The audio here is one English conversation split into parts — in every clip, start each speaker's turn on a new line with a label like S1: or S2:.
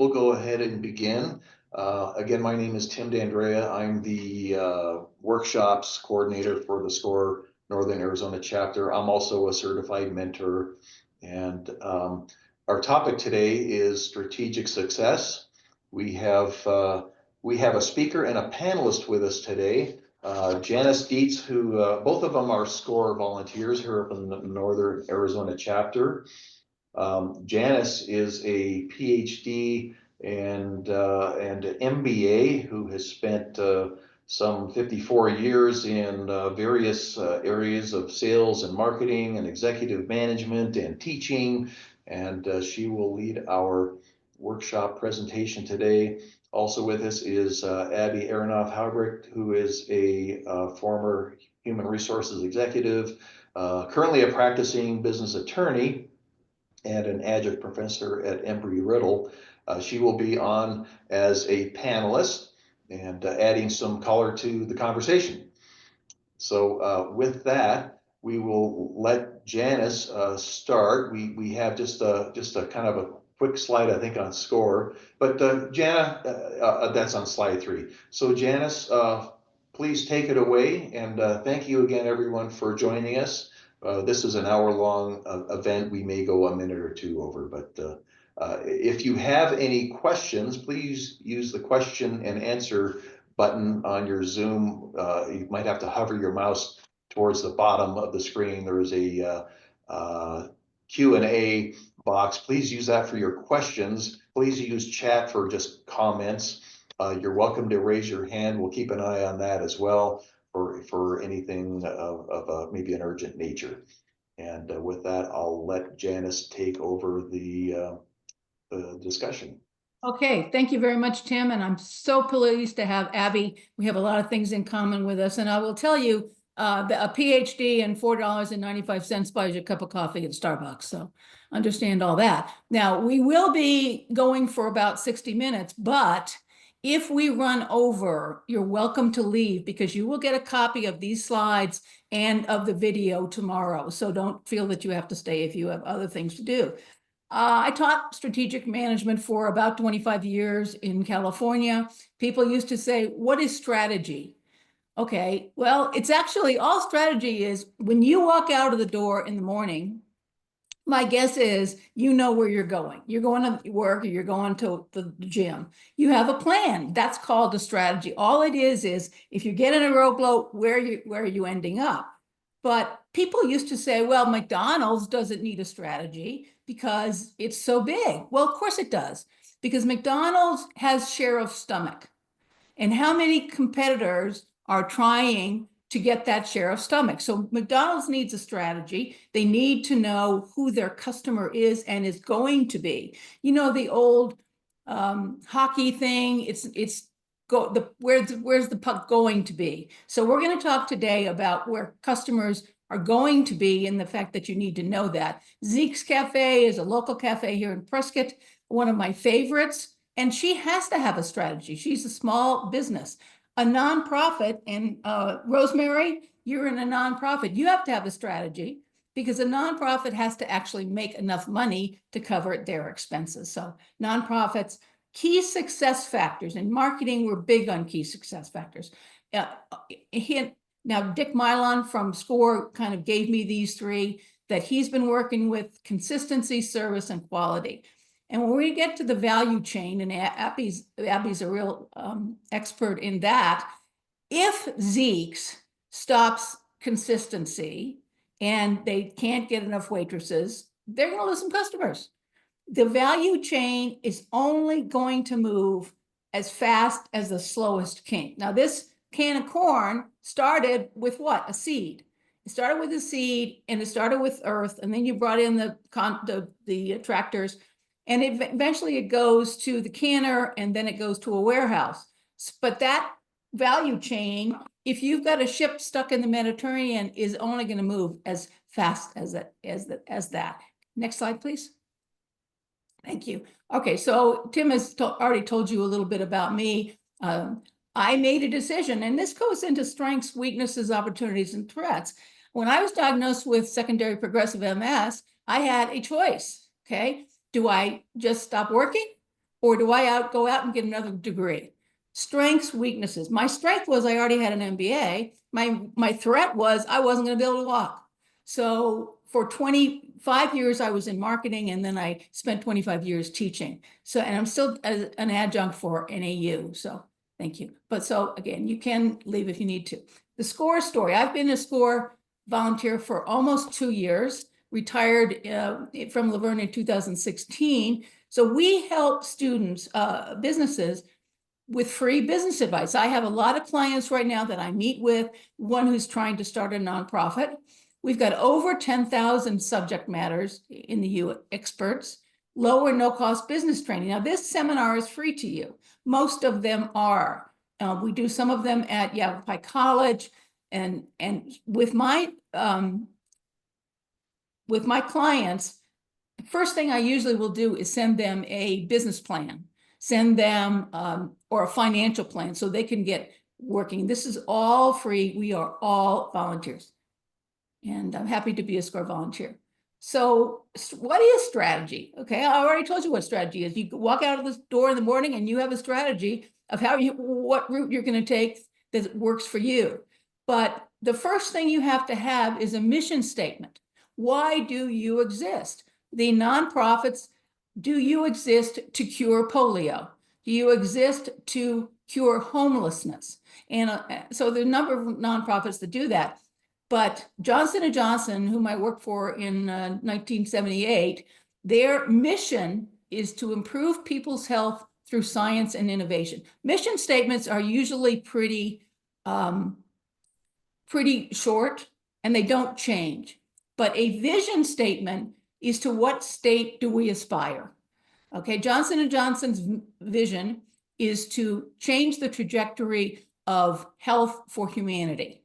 S1: We'll go ahead and begin. Again, my name is Tim D'Andrea. I'm the workshops coordinator for the SCORE Northern Arizona chapter. I'm also a certified mentor. And our topic today is strategic success. We have a speaker and a panelist with us today. Janis Dietz, who both of them are SCORE volunteers here up in the Northern Arizona chapter. Janis is a PhD and an MBA who has spent some 54 years in various areas of sales and marketing and executive management and teaching. And she will lead our workshop presentation today. Also with us is Abby Areinoff-Harbicht, who is a former human resources executive, currently a practicing business attorney, and an adjunct professor at Embry-Riddle. She will be on as a panelist and adding some color to the conversation. So with that, we will let Janis start. We have just a kind of a quick slide, I think, on SCORE. But Jana, that's on slide 3. So Janis, please take it away. And thank you again, everyone, for joining us. This is an hour-long event. We may go a minute or two over, but if you have any questions, please use the question and answer button on your Zoom. You might have to hover your mouse towards the bottom of the screen. There is a Q&A box. Please use that for your questions. Please use chat for just comments. You're welcome to raise your hand. We'll keep an eye on that as well for anything of maybe an urgent nature. And with that, I'll let Janis take over the discussion.
S2: Okay, thank you very much, Tim. And I'm so pleased to have Abby. We have a lot of things in common with us. And I will tell you, a PhD and $4.95 buys you a cup of coffee at Starbucks. So understand all that. Now, we will be going for about 60 minutes, but if we run over, you're welcome to leave because you will get a copy of these slides and of the video tomorrow. So don't feel that you have to stay if you have other things to do. I taught strategic management for about 25 years in California. People used to say, what is strategy? Okay, well, it's actually all strategy is when you walk out of the door in the morning, my guess is you know where you're going. You're going to work or you're going to the gym. You have a plan. That's called a strategy. All it is if you get in a rowboat, where are you ending up? But people used to say, well, McDonald's doesn't need a strategy because it's so big. Well, of course it does, because McDonald's has share of stomach. And how many competitors are trying to get that share of stomach? So McDonald's needs a strategy. They need to know who their customer is and is going to be. You know, the old hockey thing, where's the puck going to be? So we're going to talk today about where customers are going to be and the fact that you need to know that. Zeke's Cafe is a local cafe here in Prescott, one of my favorites, and she has to have a strategy. She's a small business, a nonprofit, and Rosemary, you're in a nonprofit. You have to have a strategy because a nonprofit has to actually make enough money to cover their expenses. So nonprofits, key success factors. In marketing, we're big on key success factors. Now, Dick Mylon from SCORE kind of gave me these 3 that he's been working with: consistency, service, and quality. And when we get to the value chain, and Abby's a real expert in that, if Zeke's stops consistency and they can't get enough waitresses, they're going to lose some customers. The value chain is only going to move as fast as the slowest can. Now, this can of corn started with what? A seed. It started with a seed, and it started with earth, and then you brought in the tractors, and eventually it goes to the canner, and then it goes to a warehouse. But that value chain, if you've got a ship stuck in the Mediterranean, is only going to move as fast as that. Next slide, please. Thank you. Okay, so Tim has already told you a little bit about me. I made a decision, and this goes into strengths, weaknesses, opportunities, and threats. When I was diagnosed with secondary progressive MS, I had a choice, okay? Do I just stop working or do I go out and get another degree? Strengths, weaknesses. My strength was I already had an MBA. My threat was I wasn't going to be able to walk. So for 25 years, I was in marketing, and then I spent 25 years teaching. So, and I'm still an adjunct for NAU. So thank you. But so again, you can leave if you need to. The SCORE story. I've been a SCORE volunteer for almost 2 years, retired from Laverne in 2016. So we help students, businesses, with free business advice. I have a lot of clients right now that I meet with, one who's trying to start a nonprofit. We've got over 10,000 subject matters in the U experts, low or no cost business training. Now this seminar is free to you. Most of them are. We do some of them at Yavapai College, and with my clients, the first thing I usually will do is send them a business plan, send them or a financial plan so they can get working. This is all free. We are all volunteers. And I'm happy to be a SCORE volunteer. So what is strategy? Okay, I already told you what strategy is. You walk out of the door in the morning and you have a strategy of what route you're going to take that works for you. But the first thing you have to have is a mission statement. Why do you exist? The nonprofits, do you exist to cure polio? Do you exist to cure homelessness? And so there are a number of nonprofits that do that. But Johnson & Johnson, whom I worked for in 1978, their mission is to improve people's health through science and innovation. Mission statements are usually pretty short, and they don't change. But a vision statement is to what state do we aspire? Okay, Johnson & Johnson's vision is to change the trajectory of health for humanity.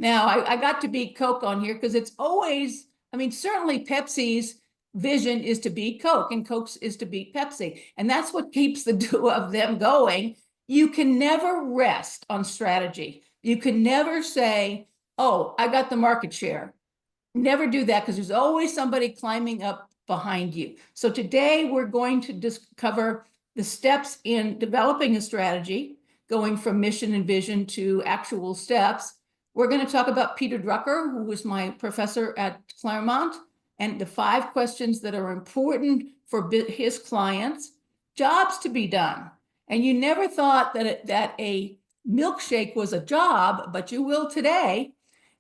S2: Now, I got to beat Coke on here because it's always, I mean, certainly Pepsi's vision is to beat Coke, and Coke's is to beat Pepsi. And that's what keeps the two of them going. You can never rest on strategy. You can never say, oh, I got the market share. Never do that, because there's always somebody climbing up behind you. So today we're going to discover the steps in developing a strategy, going from mission and vision to actual steps. We're going to talk about Peter Drucker, who was my professor at Claremont, and the 5 questions that are important for his clients. Jobs to be done. And you never thought that a milkshake was a job, but you will today.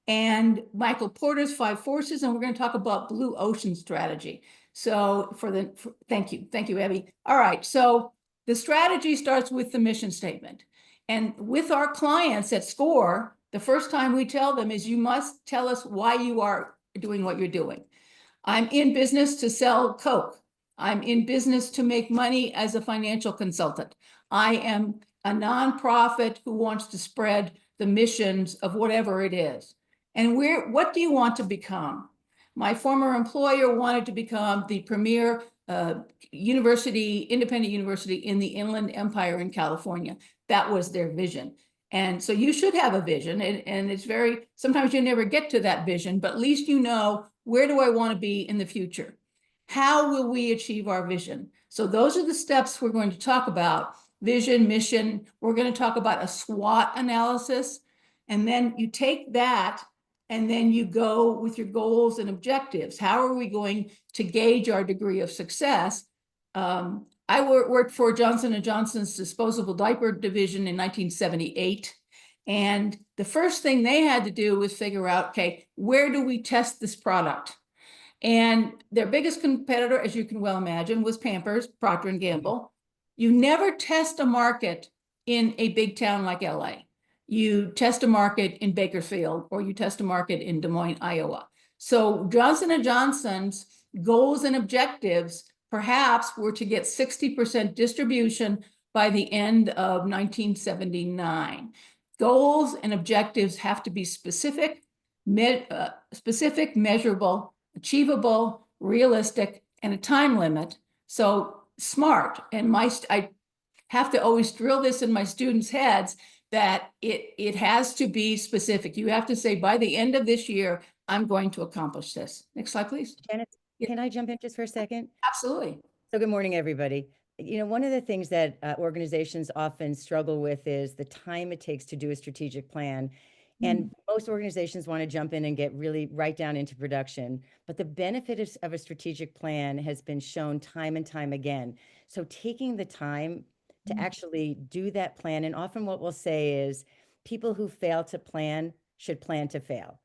S2: And Michael Porter's 5 forces, and we're going to talk about blue ocean strategy. So thank you, Abby. All right, so the strategy starts with the mission statement. And with our clients at SCORE, the first time we tell them is you must tell us why you are doing what you're doing. I'm in business to sell Coke. I'm in business to make money as a financial consultant. I am a nonprofit who wants to spread the missions of whatever it is. And what do you want to become? My former employer wanted to become the premier independent university in the Inland Empire in California. That was their vision. And so you should have a vision, and it's sometimes you never get to that vision, but at least you know, where do I want to be in the future? How will we achieve our vision? So those are the steps we're going to talk about: vision, mission. We're going to talk about a SWOT analysis, and then you take that and then you go with your goals and objectives. How are we going to gauge our degree of success? I worked for Johnson & Johnson's disposable diaper division in 1978. And the first thing they had to do was figure out, okay, where do we test this product? And their biggest competitor, as you can well imagine, was Pampers, Procter & Gamble. You never test a market in a big town like LA. You test a market in Bakersfield, or you test a market in Des Moines, Iowa. So Johnson & Johnson's goals and objectives perhaps were to get 60% distribution by the end of 1979. Goals and objectives have to be specific, measurable, achievable, realistic, and a time limit. So SMART, and I have to always drill this in my students' heads, that it has to be specific. You have to say, by the end of this year, I'm going to accomplish this. Next slide, please.
S3: Janet, can I jump in just for a second?
S2: Absolutely.
S3: So good morning, everybody. one of the things that organizations often struggle with is the time it takes to do a strategic plan. And most organizations want to jump in and get really right down into production. But the benefit of a strategic plan has been shown time and time again. So taking the time to actually do that plan, and often what we'll say is people who fail to plan should plan to fail.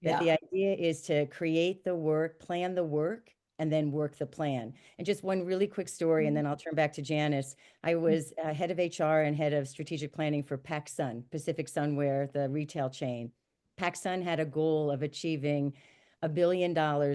S3: That the idea is to create the work, plan the work, and then work the plan. And just one really quick story, and then I'll turn back to Janis. I was head of HR and head of strategic planning for PacSun, Pacific Sunwear, the retail chain. PacSun had a goal of achieving $1 billion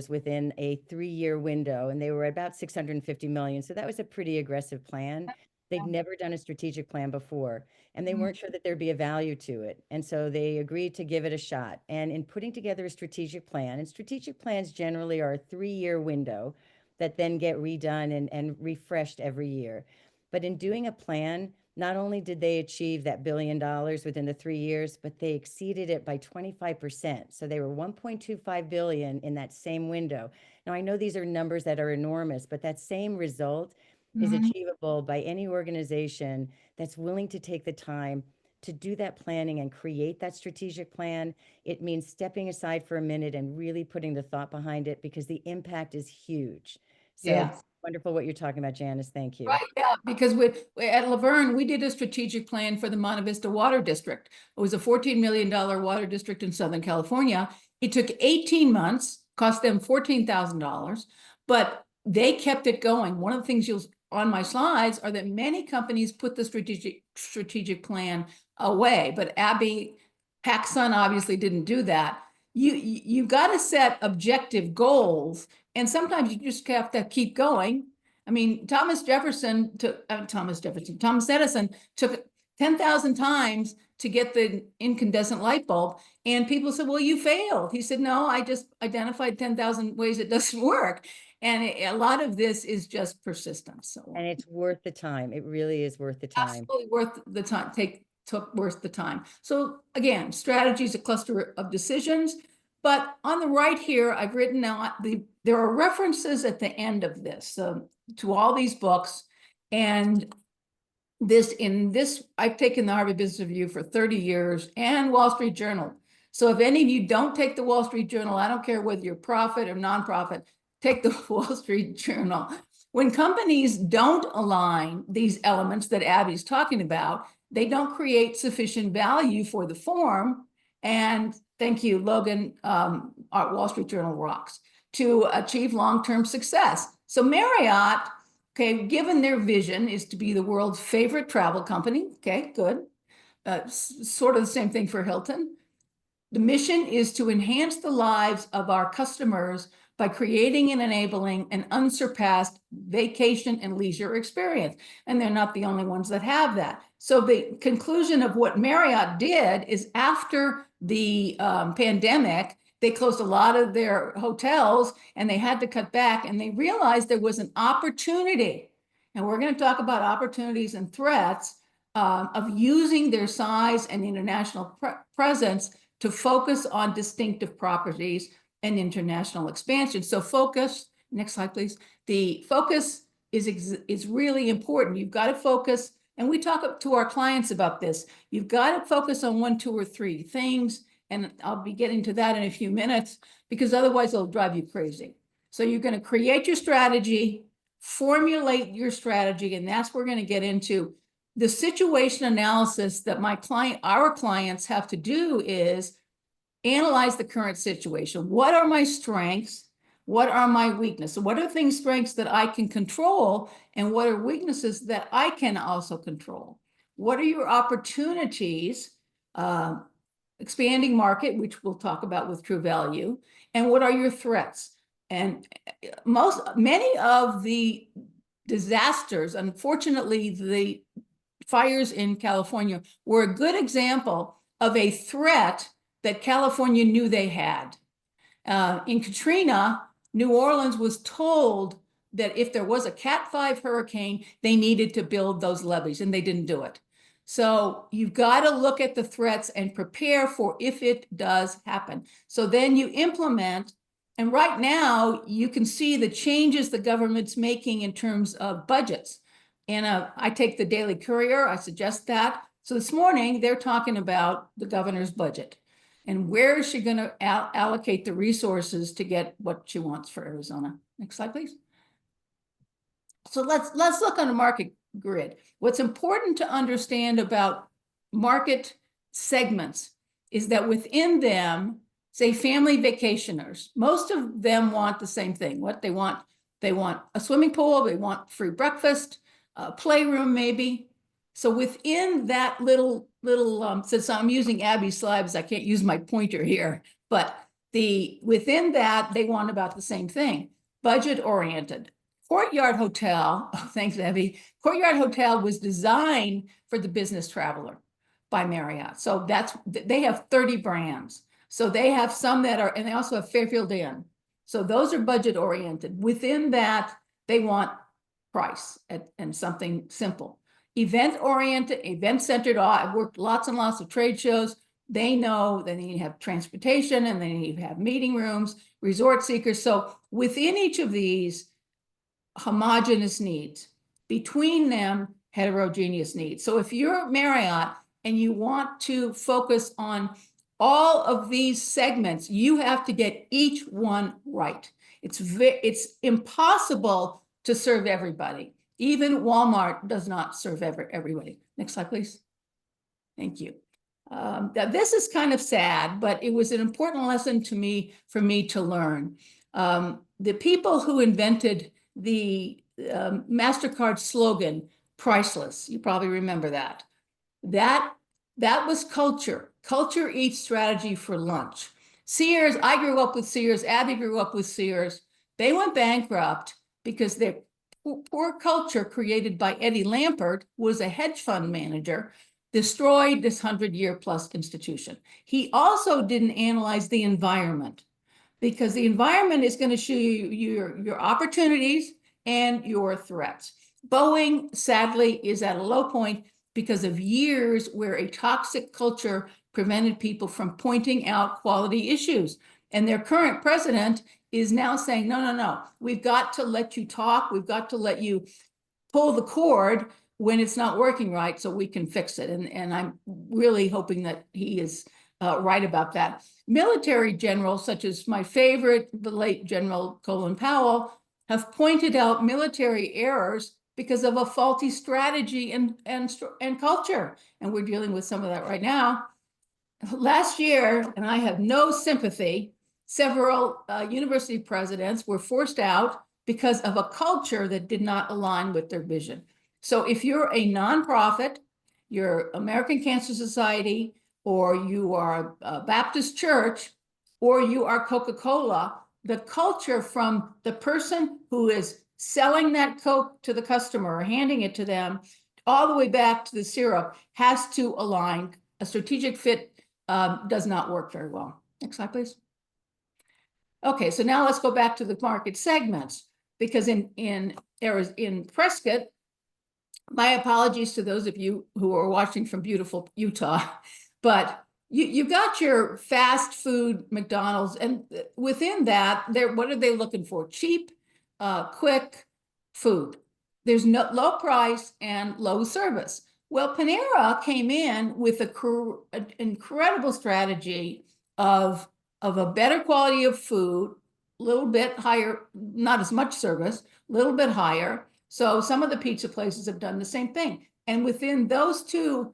S3: within a 3-year window, and they were about 650 million. So that was a pretty aggressive plan. They'd never done a strategic plan before, and they weren't sure that there'd be a value to it. And so they agreed to give it a shot. And in putting together a strategic plan, and strategic plans generally are a 3-year window that then get redone and refreshed every year. But in doing a plan, not only did they achieve that $1 billion within the 3 years, but they exceeded it by 25%. So they were 1.25 billion in that same window. Now, I know these are numbers that are enormous, but that same result is achievable by any organization that's willing to take the time to do that planning and create that strategic plan. It means stepping aside for a minute and really putting the thought behind it, because the impact is huge. So it's wonderful what you're talking about, Janis. Thank you.
S2: Right, yeah, because at Laverne, we did a strategic plan for the Monte Vista Water District. It was a $14 million water district in Southern California. It took 18 months, cost them $14,000, but they kept it going. One of the things you'll on my slides are that many companies put the strategic plan away, but Abby PacSun obviously didn't do that. You got to set objective goals, and sometimes you just have to keep going. I mean, Thomas Edison took 10,000 times to get the incandescent light bulb, and people said, well, you failed. He said, no, I just identified 10,000 ways it doesn't work. And a lot of this is just persistence. So,
S3: and it's worth the time. It really is worth the time.
S2: Absolutely worth the time. Worth the time. So again, strategy is a cluster of decisions. But on the right here, I've written out there are references at the end of this to all these books, and I've taken the Harvard Business Review for 30 years and Wall Street Journal. So if any of you don't take the Wall Street Journal, I don't care whether you're profit or nonprofit, take the Wall Street Journal. When companies don't align these elements that Abby's talking about, they don't create sufficient value for the firm. And thank you, Logan, our Wall Street Journal rocks, to achieve long-term success. So Marriott, okay, given their vision is to be the world's favorite travel company, okay, good. Sort of the same thing for Hilton. The mission is to enhance the lives of our customers by creating and enabling an unsurpassed vacation and leisure experience. And they're not the only ones that have that. So the conclusion of what Marriott did is after the pandemic, they closed a lot of their hotels and they had to cut back, and they realized there was an opportunity. And we're going to talk about opportunities and threats of using their size and international presence to focus on distinctive properties and international expansion. So focus, next slide, please. The focus is really important. You've got to focus, and we talk to our clients about this. You've got to focus on 1, 2, or 3 things, and I'll be getting to that in a few minutes, because otherwise it'll drive you crazy. So you're going to create your strategy, formulate your strategy, and that's where we're going to get into the situation analysis that our clients have to do is analyze the current situation. What are my strengths? What are my weaknesses? What are strengths that I can control? And what are weaknesses that I can also control? What are your opportunities? Expanding market, which we'll talk about with True Value. And what are your threats? And many of the disasters, unfortunately, the fires in California were a good example of a threat that California knew they had. In Katrina, New Orleans was told that if there was a Cat 5 hurricane, they needed to build those levees, and they didn't do it. So you've got to look at the threats and prepare for if it does happen. So then you implement, and right now you can see the changes the government's making in terms of budgets. And I take the Daily Courier, I suggest that. So this morning, they're talking about the governor's budget and where is she going to allocate the resources to get what she wants for Arizona. Next slide, please. So let's look on the market grid. What's important to understand about market segments is that within them, say family vacationers, most of them want the same thing. What they want a swimming pool, they want free breakfast, a playroom maybe. So within that little, since I'm using Abby's slides, I can't use my pointer here, but within that, they want about the same thing, budget oriented. Courtyard Hotel, oh, thanks, Abby. Courtyard Hotel was designed for the business traveler by Marriott. So they have 30 brands. So they have some that are, and they also have Fairfield Inn. So those are budget oriented. Within that, they want price and something simple. Event oriented, event centered. I've worked lots and lots of trade shows. They know that they need to have transportation and they need to have meeting rooms, resort seekers. So within each of these, homogeneous needs, between them, heterogeneous needs. So if you're Marriott and you want to focus on all of these segments, you have to get each one right. It's impossible to serve everybody. Even Walmart does not serve everybody. Next slide, please. Thank you. This is kind of sad, but it was an important lesson to me, for me to learn. The people who invented the MasterCard slogan, priceless, you probably remember that. That was culture. Culture eats strategy for lunch. Sears, I grew up with Sears, Abby grew up with Sears. They went bankrupt because their poor culture created by Eddie Lampert, was a hedge fund manager, destroyed this 100-year-plus institution. He also didn't analyze the environment, because the environment is going to show you your opportunities and your threats. Boeing, sadly, is at a low point because of years where a toxic culture prevented people from pointing out quality issues. And their current president is now saying, no, we've got to let you talk. We've got to let you pull the cord when it's not working right so we can fix it. And I'm really hoping that he is right about that. Military generals, such as my favorite, the late General Colin Powell, have pointed out military errors because of a faulty strategy and culture. And we're dealing with some of that right now. Last year, and I have no sympathy, several university presidents were forced out because of a culture that did not align with their vision. So if you're a nonprofit, you're American Cancer Society, or you are a Baptist church, or you are Coca-Cola, the culture from the person who is selling that Coke to the customer or handing it to them, all the way back to the syrup, has to align. A strategic fit does not work very well. Next slide, please. Okay, so now let's go back to the market segments, because in Prescott, my apologies to those of you who are watching from beautiful Utah, but you got your fast food McDonald's, and within that, what are they looking for? Cheap, quick food. There's no low price and low service. Well, Panera came in with an incredible strategy of a better quality of food, a little bit higher, not as much service, a little bit higher. So some of the pizza places have done the same thing. And within those two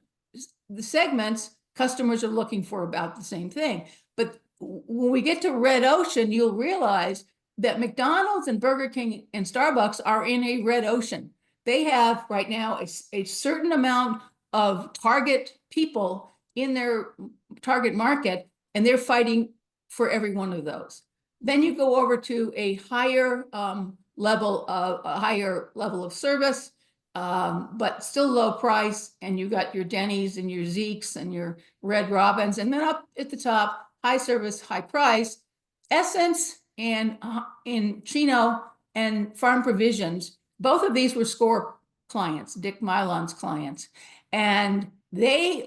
S2: segments, customers are looking for about the same thing. But when we get to red ocean, you'll realize that McDonald's and Burger King and Starbucks are in a red ocean. They have right now a certain amount of target people in their target market, and they're fighting for every one of those. Then you go over to a higher level of service, but still low price, and you got your Denny's and your Zeke's and your Red Robins, and then up at the top, high service, high price, Essence and in Chino and Farm Provisions. Both of these were SCORE clients, Dick Milon's clients, and they're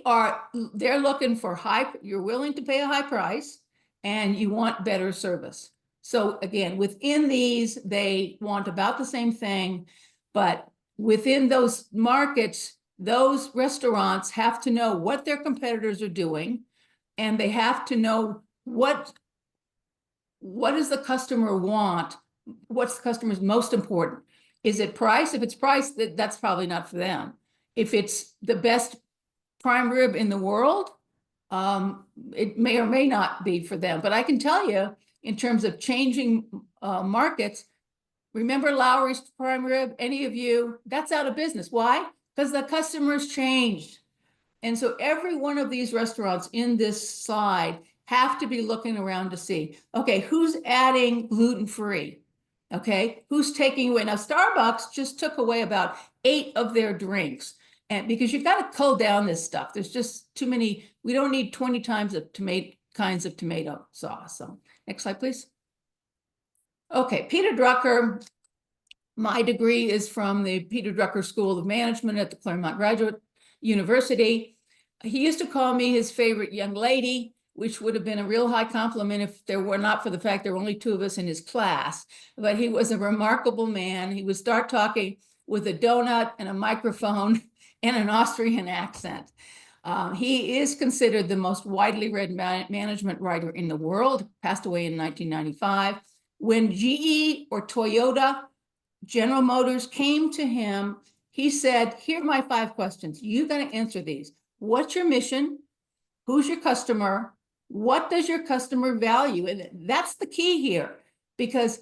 S2: looking for you're willing to pay a high price and you want better service. So again, within these, they want about the same thing, but within those markets, those restaurants have to know what their competitors are doing, and they have to know what does the customer want? What's the customer's most important? Is it price? If it's price, that's probably not for them. If it's the best prime rib in the world, it may or may not be for them. But I can tell you, in terms of changing markets, remember Lowry's prime rib? Any of you? That's out of business. Why? Because the customers changed. And so every one of these restaurants in this slide have to be looking around to see, okay, who's adding gluten-free? Okay, who's taking away? Now, Starbucks just took away about 8 of their drinks. And because you've got to cull down this stuff. There's just too many. We don't need 20 times of kinds of tomato sauce. So next slide, please. Okay, Peter Drucker. My degree is from the Peter Drucker School of Management at the Claremont Graduate University. He used to call me his favorite young lady, which would have been a real high compliment if there were not for the fact there were only 2 of us in his class. But he was a remarkable man. He would start talking with a donut and a microphone and an Austrian accent. He is considered the most widely read management writer in the world, passed away in 1995. When GE or Toyota, General Motors came to him, he said, here are my 5 questions. You got to answer these. What's your mission? Who's your customer? What does your customer value? And that's the key here, because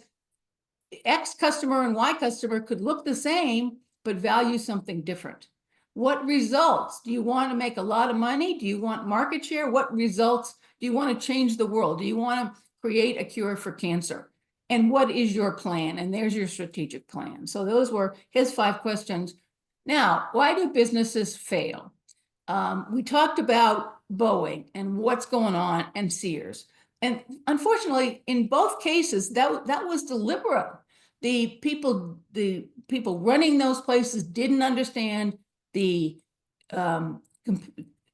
S2: X customer and Y customer could look the same, but value something different. What results? Do you want to make a lot of money? Do you want market share? What results? Do you want to change the world? Do you want to create a cure for cancer? And what is your plan? And there's your strategic plan. So those were his 5 questions. Now, why do businesses fail? We talked about Boeing and what's going on, and Sears. And unfortunately, in both cases, that was deliberate. The people running those places didn't understand the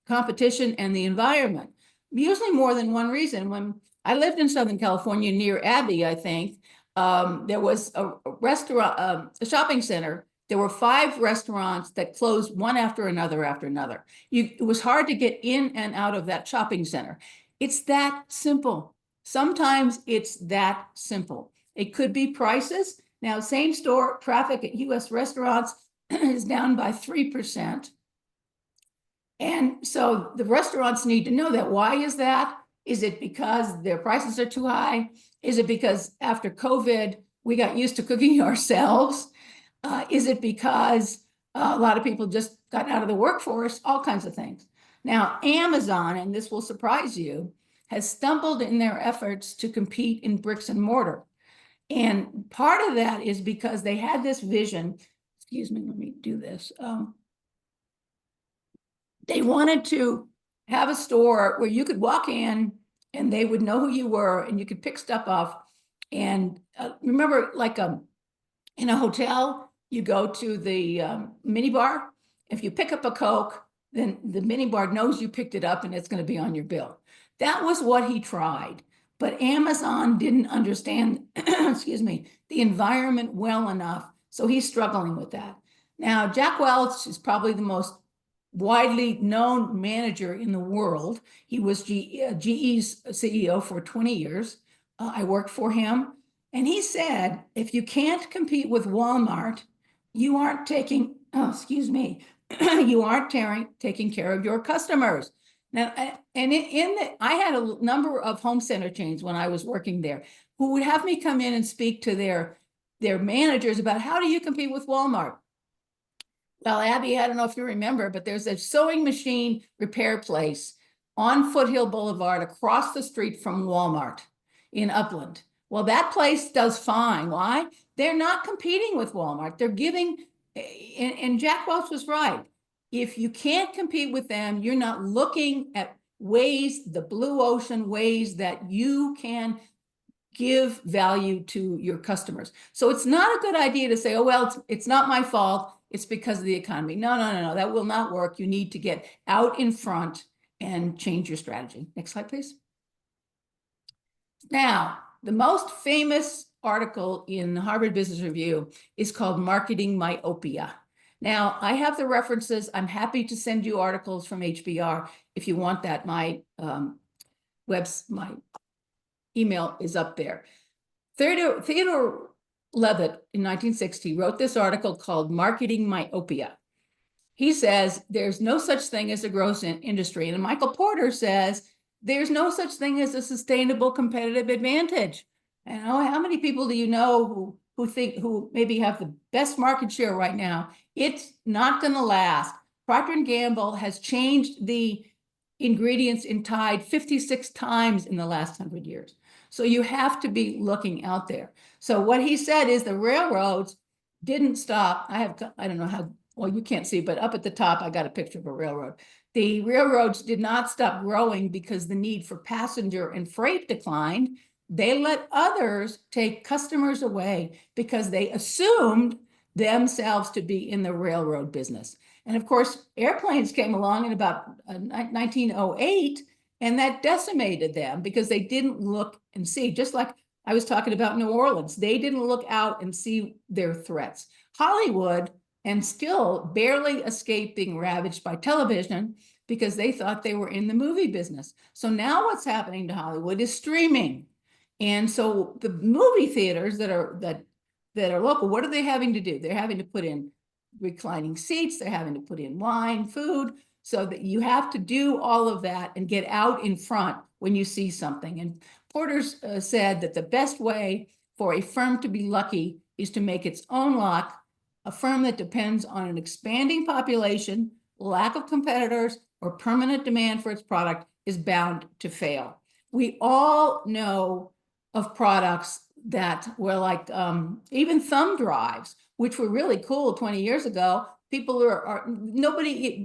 S2: competition and the environment. Usually more than one reason. When I lived in Southern California near Abby, I think, there was a restaurant, a shopping center. There were 5 restaurants that closed one after another after another. It was hard to get in and out of that shopping center. It's that simple. Sometimes it's that simple. It could be prices. Now, same store traffic at US restaurants is down by 3%. And so the restaurants need to know that. Why is that? Is it because their prices are too high? Is it because after COVID, we got used to cooking ourselves? Is it because a lot of people just got out of the workforce? All kinds of things. Now, Amazon, and this will surprise you, has stumbled in their efforts to compete in bricks and mortar. And part of that is because they had this vision. Excuse me, let me do this. They wanted to have a store where you could walk in and they would know who you were and you could pick stuff off. And remember, like in a hotel, you go to the mini bar. If you pick up a Coke, then the mini bar knows you picked it up and it's going to be on your bill. That was what he tried. But Amazon didn't understand, excuse me, the environment well enough. So he's struggling with that. Now, Jack Welch is probably the most widely known manager in the world. He was GE's CEO for 20 years. I worked for him. And he said, if you can't compete with Walmart, you aren't taking, you aren't taking care of your customers. Now, and I had a number of home center chains when I was working there who would have me come in and speak to their managers about how do you compete with Walmart? Well, Abby, I don't know if you remember, but there's a sewing machine repair place on Foothill Boulevard across the street from Walmart in Upland. Well, that place does fine. Why? They're not competing with Walmart. They're giving, and Jack Welch was right. If you can't compete with them, you're not looking at ways, the blue ocean ways that you can give value to your customers. So it's not a good idea to say, oh, well, it's not my fault. It's because of the economy. No, that will not work. You need to get out in front and change your strategy. Next slide, please. Now, the most famous article in Harvard Business Review is called Marketing Myopia. Now, I have the references. I'm happy to send you articles from HBR if you want that. My my email is up there. Theodore Levitt in 1960 wrote this article called Marketing Myopia. He says there's no such thing as a growth industry. And Michael Porter says there's no such thing as a sustainable competitive advantage. And how many people do you know who maybe have the best market share right now? It's not going to last. Procter & Gamble has changed the ingredients in Tide 56 times in the last 100 years. So you have to be looking out there. So what he said is the railroads didn't stop. I don't know how, well, you can't see, but up at the top, I got a picture of a railroad. The railroads did not stop growing because the need for passenger and freight declined. They let others take customers away because they assumed themselves to be in the railroad business. And of course, airplanes came along in about 1908, and that decimated them because they didn't look and see, just like I was talking about New Orleans. They didn't look out and see their threats. Hollywood and still barely escaped being ravaged by television because they thought they were in the movie business. So now what's happening to Hollywood is streaming. And so the movie theaters that are local, what are they having to do? They're having to put in reclining seats, they're having to put in wine, food, so that you have to do all of that and get out in front when you see something. And Porter's said that the best way for a firm to be lucky is to make its own luck. A firm that depends on an expanding population, lack of competitors, or permanent demand for its product is bound to fail. We all know of products that were like even thumb drives, which were really cool 20 years ago. People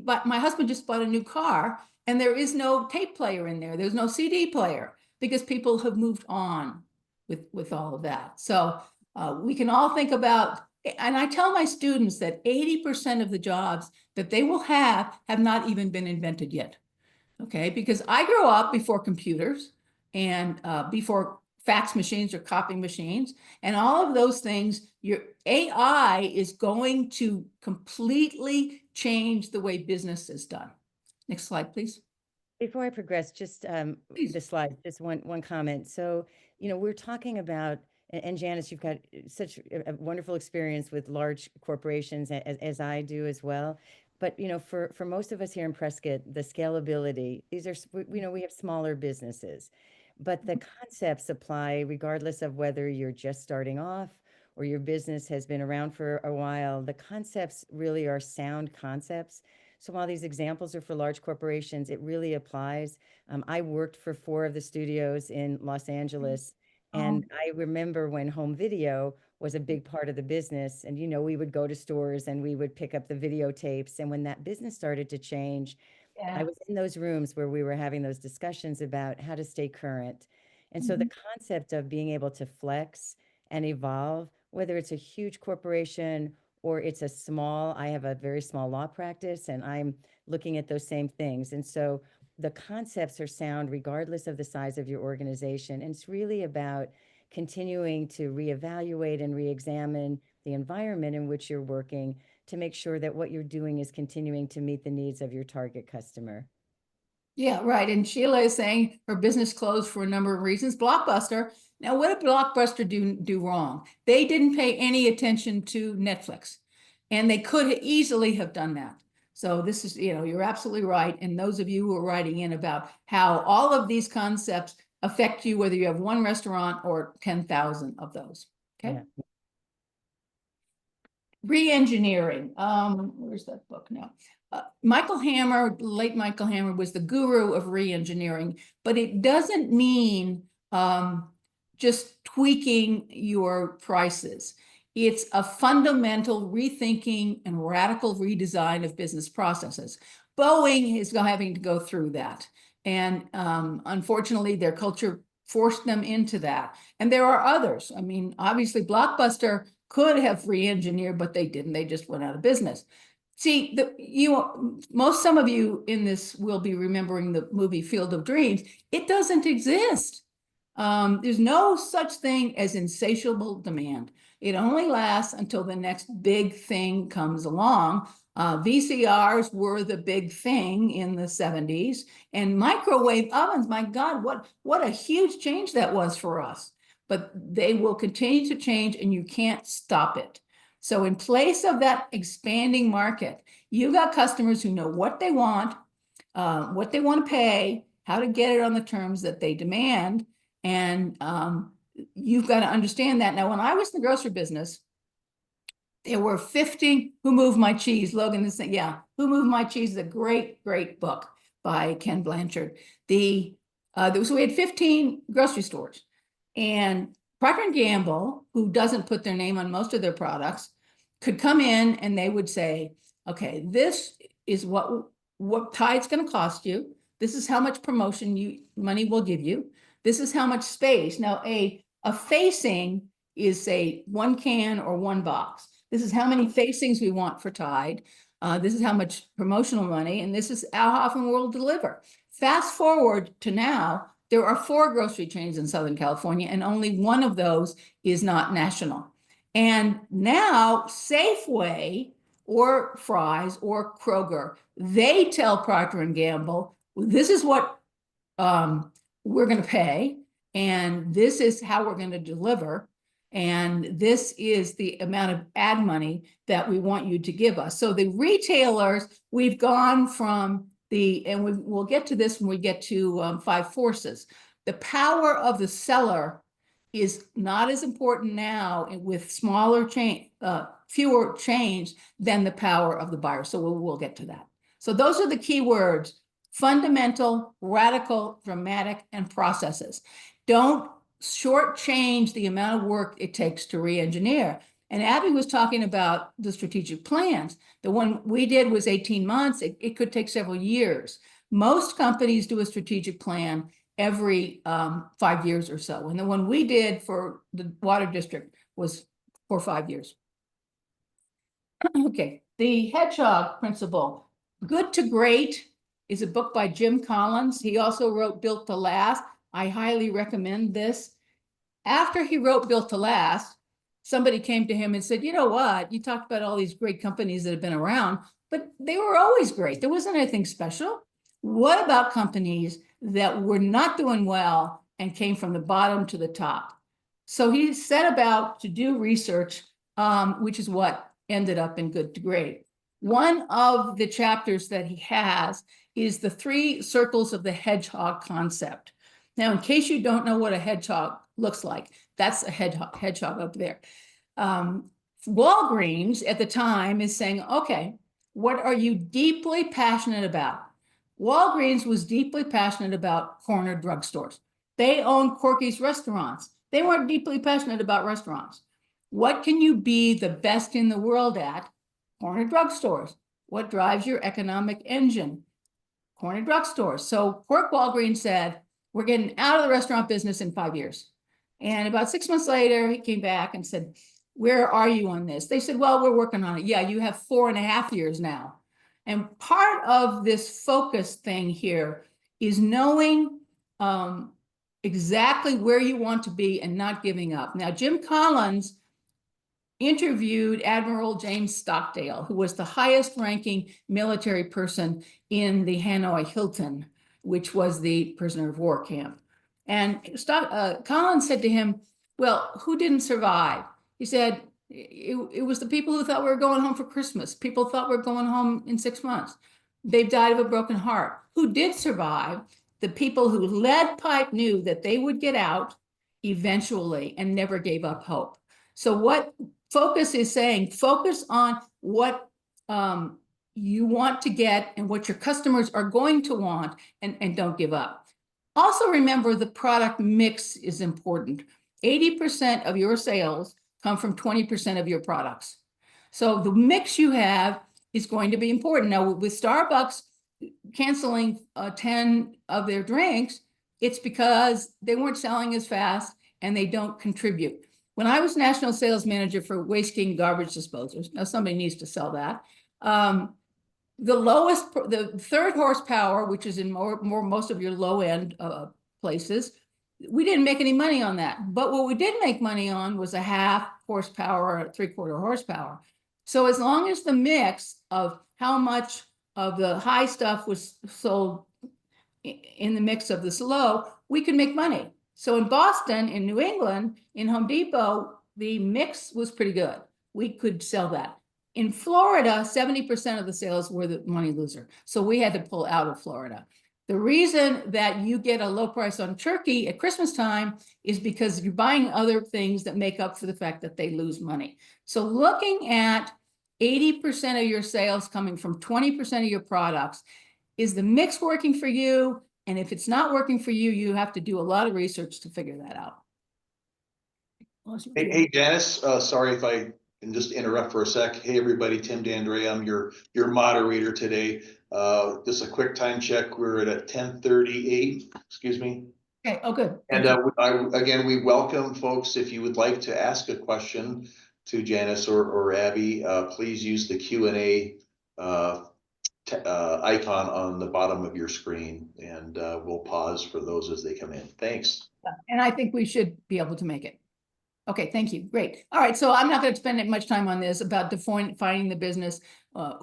S2: but my husband just bought a new car and there is no tape player in there. There's no CD player because people have moved on with all of that. So we can all think about, and I tell my students that 80% of the jobs that they will have not even been invented yet. Okay, because I grew up before computers and before fax machines or copy machines and all of those things. Your AI is going to completely change the way business is done. Next slide, please.
S3: Before I progress, just
S2: Please.
S3: the slide, just one comment. So, we're talking about, and Janis, you've got such a wonderful experience with large corporations as I do as well. But, for most of us here in Prescott, the scalability, these are, we have smaller businesses, but the concepts apply regardless of whether you're just starting off or your business has been around for a while. The concepts really are sound concepts. So while these examples are for large corporations, it really applies. I worked for 4 of the studios in Los Angeles, and I remember when home video was a big part of the business. And, we would go to stores and we would pick up the videotapes. And when that business started to change, I was in those rooms where we were having those discussions about how to stay current. And so the concept of being able to flex and evolve, whether it's a huge corporation or it's I have a very small law practice and I'm looking at those same things. And so the concepts are sound regardless of the size of your organization. And it's really about continuing to reevaluate and reexamine the environment in which you're working to make sure that what you're doing is continuing to meet the needs of your target customer.
S2: Yeah, right. And Sheila is saying her business closed for a number of reasons. Blockbuster. Now, what did Blockbuster do wrong? They didn't pay any attention to Netflix, and they could easily have done that. So this is, you're absolutely right. And those of you who are writing in about how all of these concepts affect you, whether you have one restaurant or 10,000 of those. Okay. Yeah. Re-engineering. Where's that book now? Michael Hammer, late Michael Hammer, was the guru of re-engineering, but it doesn't mean just tweaking your prices. It's a fundamental rethinking and radical redesign of business processes. Boeing is having to go through that. And unfortunately, their culture forced them into that. And there are others. I mean, obviously, Blockbuster could have re-engineered, but they didn't. They just went out of business. See, some of you in this will be remembering the movie Field of Dreams. It doesn't exist. There's no such thing as insatiable demand. It only lasts until the next big thing comes along. VCRs were the big thing in the 70s, and microwave ovens, my God, what a huge change that was for us. But they will continue to change, and you can't stop it. So in place of that expanding market, you got customers who know what they want to pay, how to get it on the terms that they demand. And you've got to understand that. Now, when I was in the grocery business, there were 50 Who Moved My Cheese. Logan is saying, yeah, Who Moved My Cheese is a great, great book by Ken Blanchard. So we had 15 grocery stores, and Procter & Gamble, who doesn't put their name on most of their products, could come in and they would say, okay, this is what Tide's going to cost you. This is how much promotion money will give you. This is how much space. Now, a facing is, say, 1 can or 1 box. This is how many facings we want for Tide. This is how much promotional money, and this is how often we'll deliver. Fast forward to now, there are 4 grocery chains in Southern California, and only 1 of those is not national. And now Safeway or Fry's or Kroger, they tell Procter & Gamble, this is what we're going to pay, and this is how we're going to deliver. And this is the amount of ad money that we want you to give us. So the retailers, we've gone from and we'll get to this when we get to 5 forces. The power of the seller is not as important now with smaller fewer chains than the power of the buyer. So we'll get to that. So those are the key words: fundamental, radical, dramatic, and processes. Don't shortchange the amount of work it takes to re-engineer. And Abby was talking about the strategic plans. The one we did was 18 months. It could take several years. Most companies do a strategic plan every 5 years or so. And the one we did for the water district was for 5 years. Okay, the hedgehog principle. Good to Great is a book by Jim Collins. He also wrote Built to Last. I highly recommend this. After he wrote Built to Last, somebody came to him and said, you know what? You talked about all these great companies that have been around, but they were always great. There wasn't anything special. What about companies that were not doing well and came from the bottom to the top? So he set about to do research, which is what ended up in Good to Great. One of the chapters that he has is the 3 circles of the hedgehog concept. Now, in case you don't know what a hedgehog looks like, that's a hedgehog up there. Walgreens at the time is saying, okay, what are you deeply passionate about? Walgreens was deeply passionate about corner drugstores. They owned Corky's restaurants. They weren't deeply passionate about restaurants. What can you be the best in the world at? Corner drugstores. What drives your economic engine? Corner drugstores. So Walgreens said, we're getting out of the restaurant business in 5 years. And about 6 months later, he came back and said, where are you on this? They said, well, we're working on it. Yeah, you have 4.5 years now. And part of this focus thing here is knowing exactly where you want to be and not giving up. Now, Jim Collins interviewed Admiral James Stockdale, who was the highest ranking military person in the Hanoi Hilton, which was the prisoner of war camp. And Collins said to him, well, who didn't survive? He said, it was the people who thought we were going home for Christmas. People thought we were going home in 6 months. They've died of a broken heart. Who did survive? The people who lead pipe knew that they would get out eventually and never gave up hope. So what focus is saying, focus on what you want to get and what your customers are going to want, and don't give up. Also remember, the product mix is important. 80% of your sales come from 20% of your products. So the mix you have is going to be important. Now, with Starbucks canceling 10 of their drinks, it's because they weren't selling as fast and they don't contribute. When I was national sales manager for Waste King garbage disposers, now somebody needs to sell that, the 3rd horsepower, which is in most of your low end places, we didn't make any money on that. But what we did make money on was a 1/2 horsepower or 3/4 horsepower. So as long as the mix of how much of the high stuff was sold in the mix of this low, we could make money. So in Boston, in New England, in Home Depot, the mix was pretty good. We could sell that. In Florida, 70% of the sales were the money loser. So we had to pull out of Florida. The reason that you get a low price on turkey at Christmas time is because you're buying other things that make up for the fact that they lose money. So looking at 80% of your sales coming from 20% of your products, is the mix working for you? And if it's not working for you, you have to do a lot of research to figure that out.
S1: Hey, Janis, sorry if I can just interrupt for a sec. Hey, everybody, Tim D'Andrea, I'm your moderator today. Just a quick time check. We're at 10:38, excuse me.
S2: Okay, oh, good.
S1: And again, we welcome folks, if you would like to ask a question to Janis or Abby, please use the Q&A icon on the bottom of your screen, and we'll pause for those as they come in. Thanks.
S2: And I think we should be able to make it. Okay, thank you. Great. All right, so I'm not going to spend much time on this about defining the business.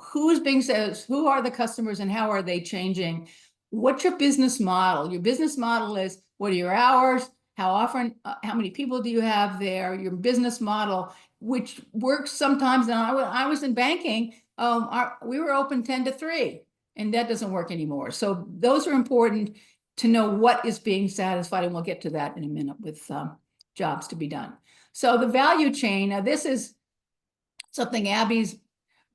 S2: Who's being sales? Who are the customers and how are they changing? What's your business model? Your business model is, what are your hours? How often, how many people do you have there? Your business model, which works sometimes. And I was in banking. We were open 10 to 3, and that doesn't work anymore. So those are important to know what is being satisfied, and we'll get to that in a minute with jobs to be done. So the value chain, now this is something Abby's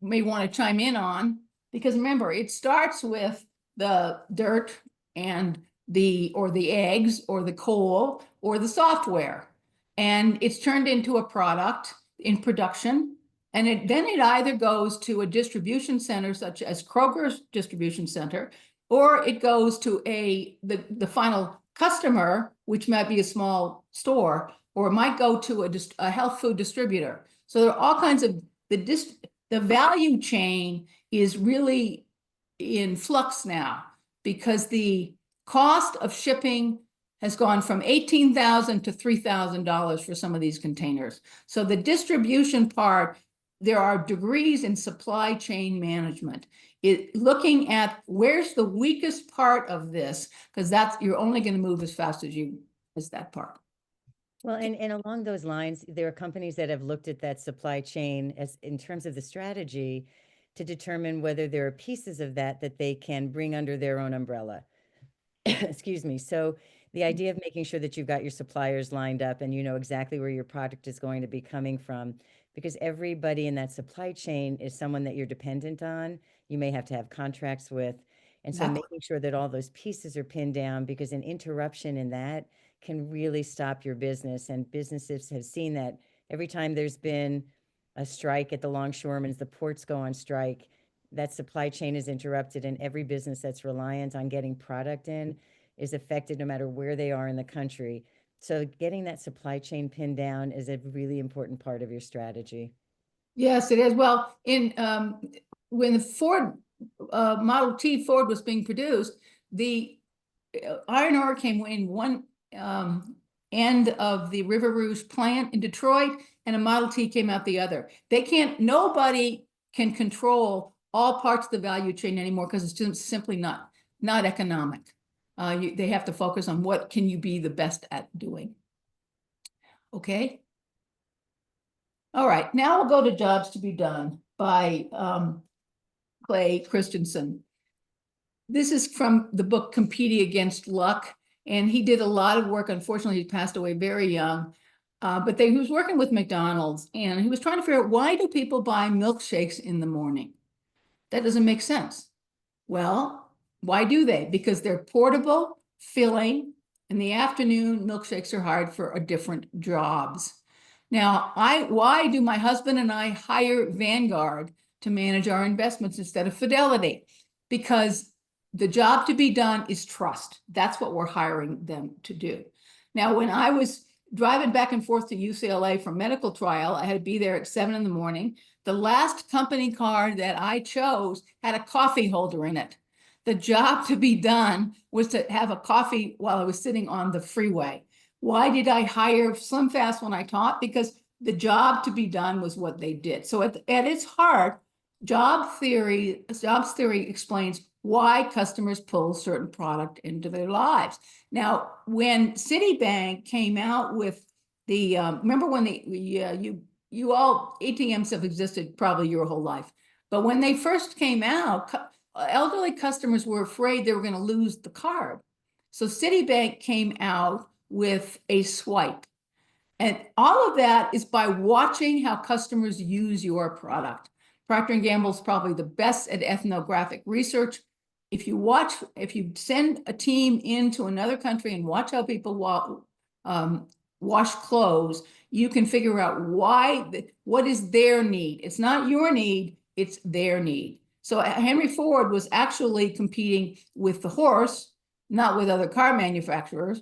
S2: may want to chime in on, because remember, it starts with the dirt and the eggs or the coal or the software, and it's turned into a product in production, and then it either goes to a distribution center such as Kroger's distribution center, or it goes to the final customer, which might be a small store, or it might go to a health food distributor. So there are all kinds of, the value chain is really in flux now, because the cost of shipping has gone from $18,000 to $3,000 for some of these containers. So the distribution part, there are degrees in supply chain management. Looking at where's the weakest part of this, because you're only going to move as fast as that part.
S3: Well, and along those lines, there are companies that have looked at that supply chain as in terms of the strategy to determine whether there are pieces of that they can bring under their own umbrella. Excuse me. So the idea of making sure that you've got your suppliers lined up and you know exactly where your product is going to be coming from, because everybody in that supply chain is someone that you're dependent on. You may have to have contracts with. And so making sure that all those pieces are pinned down, because an interruption in that can really stop your business. And businesses have seen that every time there's been a strike at the longshoremen's, the ports go on strike, that supply chain is interrupted, and every business that's reliant on getting product in is affected no matter where they are in the country. So getting that supply chain pinned down is a really important part of your strategy.
S2: Yes, it is. Well, when the Ford Model T Ford was being produced, the iron ore came in one end of the River Rouge plant in Detroit, and a Model T came out the other. Nobody can control all parts of the value chain anymore, because it's just simply not economic. They have to focus on what can you be the best at doing. Okay. All right, now we'll go to jobs to be done by Clay Christensen. This is from the book Competing Against Luck, and he did a lot of work. Unfortunately, he passed away very young, but he was working with McDonald's, and he was trying to figure out, why do people buy milkshakes in the morning? That doesn't make sense. Well, why do they? Because they're portable, filling. In the afternoon, milkshakes are hired for different jobs. Now, why do my husband and I hire Vanguard to manage our investments instead of Fidelity? Because the job to be done is trust. That's what we're hiring them to do. Now, when I was driving back and forth to UCLA for medical trial, I had to be there at 7 in the morning. The last company car that I chose had a coffee holder in it. The job to be done was to have a coffee while I was sitting on the freeway. Why did I hire Slim Fast when I taught? Because the job to be done was what they did. So at its heart, jobs theory explains why customers pull certain product into their lives. Now, when Citibank came out with the, remember when you all ATMs have existed probably your whole life, but when they first came out, elderly customers were afraid they were going to lose the card. So Citibank came out with a swipe. And all of that is by watching how customers use your product. Procter & Gamble is probably the best at ethnographic research. If you send a team into another country and watch how people wash clothes, you can figure out what is their need. It's not your need, it's their need. So Henry Ford was actually competing with the horse, not with other car manufacturers.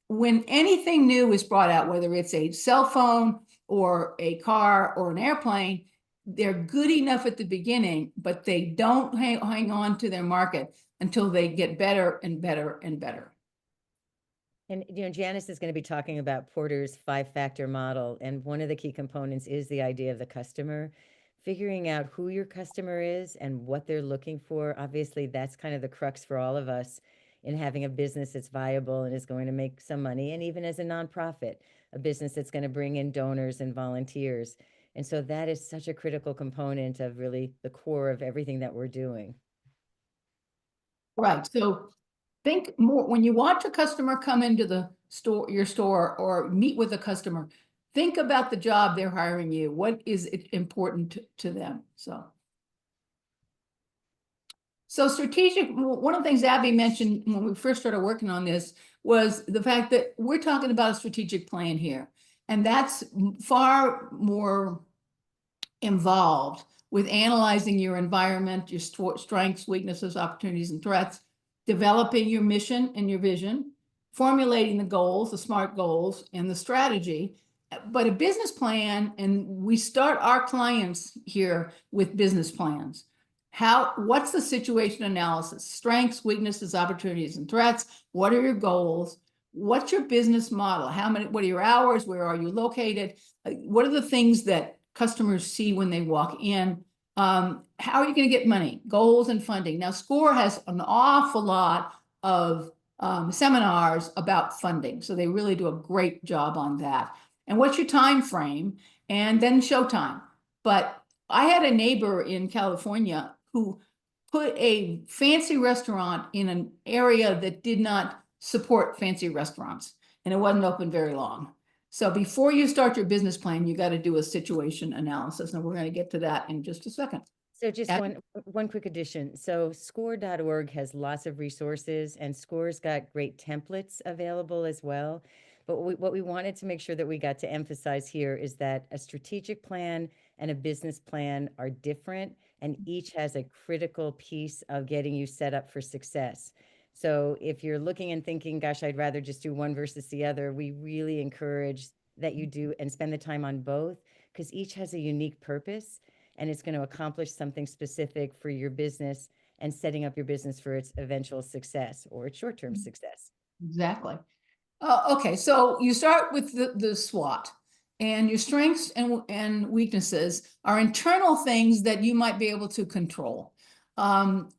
S2: When anything new is brought out, whether it's a cell phone or a car or an airplane, they're good enough at the beginning, but they don't hang on to their market until they get better and better and better.
S3: And, Janis is going to be talking about Porter's 5-factor model. And one of the key components is the idea of the customer, figuring out who your customer is and what they're looking for. Obviously, that's kind of the crux for all of us in having a business that's viable and is going to make some money. And even as a nonprofit, a business that's going to bring in donors and volunteers. And so that is such a critical component of really the core of everything that we're doing.
S2: Right. So think more when you watch a customer come into the store, your store, or meet with a customer, think about the job they're hiring you. What is important to them? So strategic, one of the things Abby mentioned when we first started working on this was the fact that we're talking about a strategic plan here. And that's far more involved with analyzing your environment, your strengths, weaknesses, opportunities, and threats, developing your mission and your vision, formulating the goals, the SMART goals, and the strategy. But a business plan, and we start our clients here with business plans. What's the situation analysis? Strengths, weaknesses, opportunities, and threats. What are your goals? What's your business model? What are your hours? Where are you located? What are the things that customers see when they walk in? How are you going to get money? Goals and funding. Now, SCORE has an awful lot of seminars about funding. So they really do a great job on that. And what's your time frame? And then showtime. But I had a neighbor in California who put a fancy restaurant in an area that did not support fancy restaurants, and it wasn't open very long. So before you start your business plan, you got to do a situation analysis, and we're going to get to that in just a second.
S3: So just one quick addition. So score.org has lots of resources, and SCORE's got great templates available as well. But what we wanted to make sure that we got to emphasize here is that a strategic plan and a business plan are different, and each has a critical piece of getting you set up for success. So if you're looking and thinking, gosh, I'd rather just do one versus the other, we really encourage that you do and spend the time on both, because each has a unique purpose and it's going to accomplish something specific for your business and setting up your business for its eventual success or its short-term success.
S2: Exactly. Okay, so you start with the SWOT, and your strengths and weaknesses are internal things that you might be able to control. You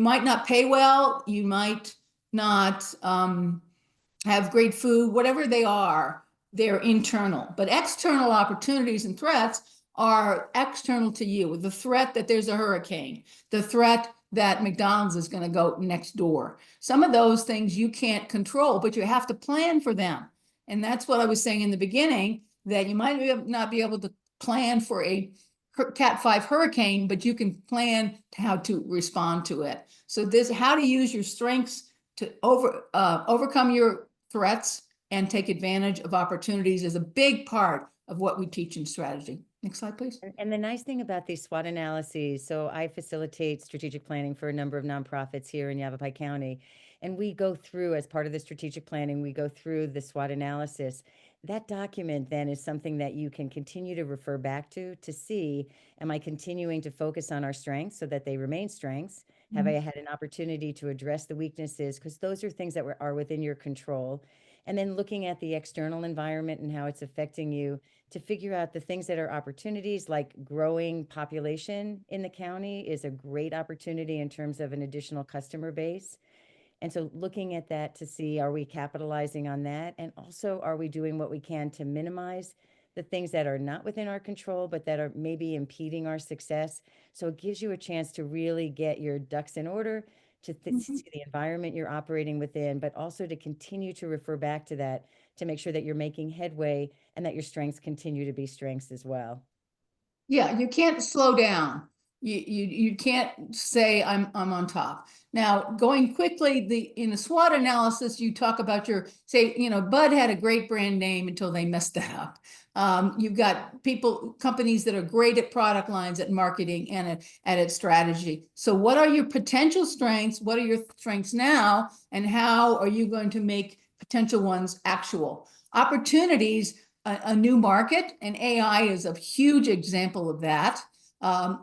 S2: might not pay well, you might not have great food, whatever they are, they're internal. But external opportunities and threats are external to you. The threat that there's a hurricane, the threat that McDonald's is going to go next door. Some of those things you can't control, but you have to plan for them. And that's what I was saying in the beginning, that you might not be able to plan for a Cat 5 hurricane, but you can plan how to respond to it. So how to use your strengths to overcome your threats and take advantage of opportunities is a big part of what we teach in strategy. Next slide, please.
S3: And the nice thing about these SWOT analyses, so I facilitate strategic planning for a number of nonprofits here in Yavapai County, and we go through, as part of the strategic planning, we go through the SWOT analysis. That document then is something that you can continue to refer back to see, am I continuing to focus on our strengths so that they remain strengths? Have I had an opportunity to address the weaknesses? Because those are things that are within your control. And then looking at the external environment and how it's affecting you to figure out the things that are opportunities, like growing population in the county is a great opportunity in terms of an additional customer base. And so looking at that to see, are we capitalizing on that? And also, are we doing what we can to minimize the things that are not within our control, but that are maybe impeding our success? So it gives you a chance to really get your ducks in order, to see the environment you're operating within, but also to continue to refer back to that to make sure that you're making headway and that your strengths continue to be strengths as well.
S2: Yeah, you can't slow down. You can't say I'm on top. Now, going quickly, in the SWOT analysis, you talk about say, Bud had a great brand name until they messed that up. You've got companies that are great at product lines, at marketing, and at its strategy. So what are your potential strengths? What are your strengths now? And how are you going to make potential ones actual? Opportunities, a new market, and AI is a huge example of that.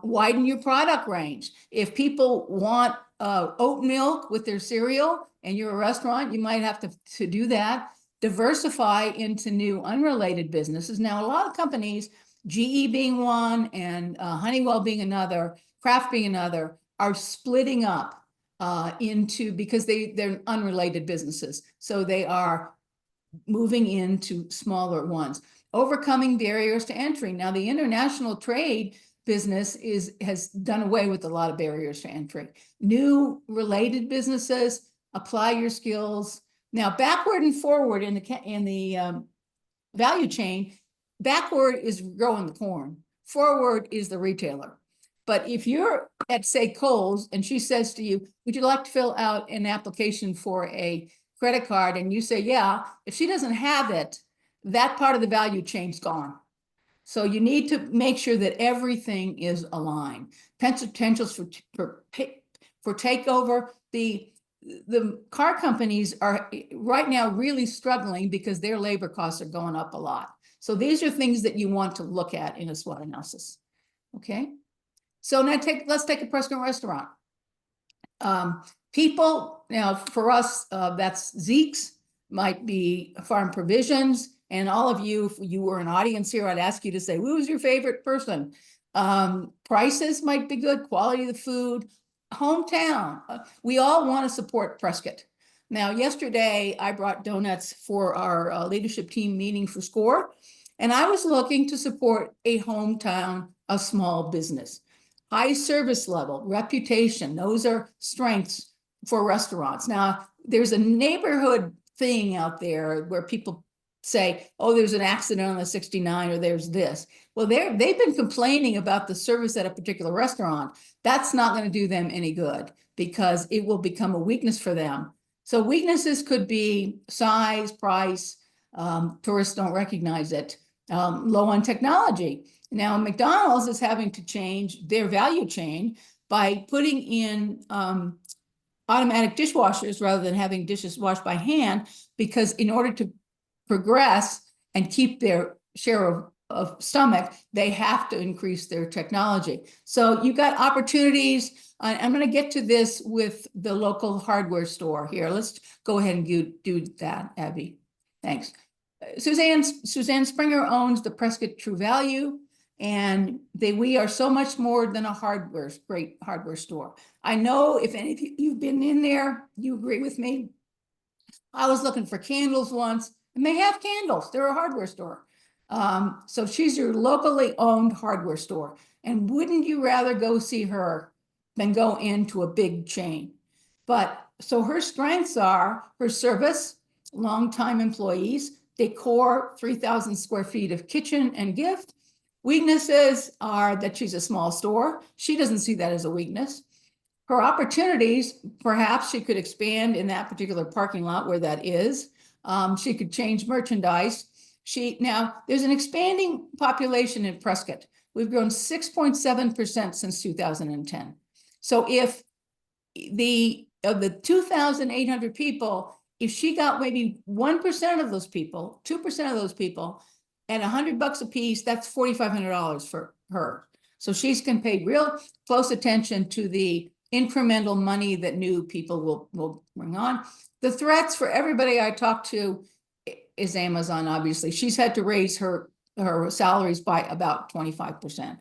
S2: Widen your product range. If people want oat milk with their cereal and you're a restaurant, you might have to do that. Diversify into new unrelated businesses. Now, a lot of companies, GE being one and Honeywell being another, Kraft being another, are splitting up because they're unrelated businesses. So they are moving into smaller ones. Overcoming barriers to entry. Now, the international trade business has done away with a lot of barriers to entry. New related businesses, apply your skills. Now, backward and forward in the value chain, backward is growing the corn, forward is the retailer. But if you're at, say, Kohl's, and she says to you, would you like to fill out an application for a credit card? And you say, yeah. If she doesn't have it, that part of the value chain's gone. So you need to make sure that everything is aligned. Potentials for takeover. The car companies are right now really struggling because their labor costs are going up a lot. So these are things that you want to look at in a SWOT analysis. Okay. So now let's take a Prescott restaurant. People, now for us, that's Zeke's, might be Farm Provisions. And all of you, if you were an audience here, I'd ask you to say, who's your favorite person? Prices might be good, quality of the food, hometown. We all want to support Prescott. Now, yesterday, I brought donuts for our leadership team meeting for SCORE, and I was looking to support a hometown, a small business. High service level, reputation, those are strengths for restaurants. Now, there's a neighborhood thing out there where people say, oh, there's an accident on the 69 or there's this. Well, they've been complaining about the service at a particular restaurant. That's not going to do them any good because it will become a weakness for them. So weaknesses could be size, price, tourists don't recognize it, low on technology. Now, McDonald's is having to change their value chain by putting in automatic dishwashers rather than having dishes washed by hand, because in order to progress and keep their share of stomach, they have to increase their technology. So you got opportunities. I'm going to get to this with the local hardware store here. Let's go ahead and do that, Abby. Thanks. Suzanne Springer owns the Prescott True Value, and we are so much more than a great hardware store. I know if any of you've been in there, you agree with me. I was looking for candles once, and they have candles. They're a hardware store. So she's your locally owned hardware store. And wouldn't you rather go see her than go into a big chain? But so her strengths are her service, longtime employees, decor, 3,000 square feet of kitchen and gift. Weaknesses are that she's a small store. She doesn't see that as a weakness. Her opportunities, perhaps she could expand in that particular parking lot where that is. She could change merchandise. Now, there's an expanding population in Prescott. We've grown 6.7% since 2010. So if of the 2,800 people, if she got maybe 1% of those people, 2% of those people, at $100 a piece, that's $4,500 for her. So she's can pay real close attention to the incremental money that new people will bring on. The threats for everybody I talk to is Amazon, obviously. She's had to raise her salaries by about 25%.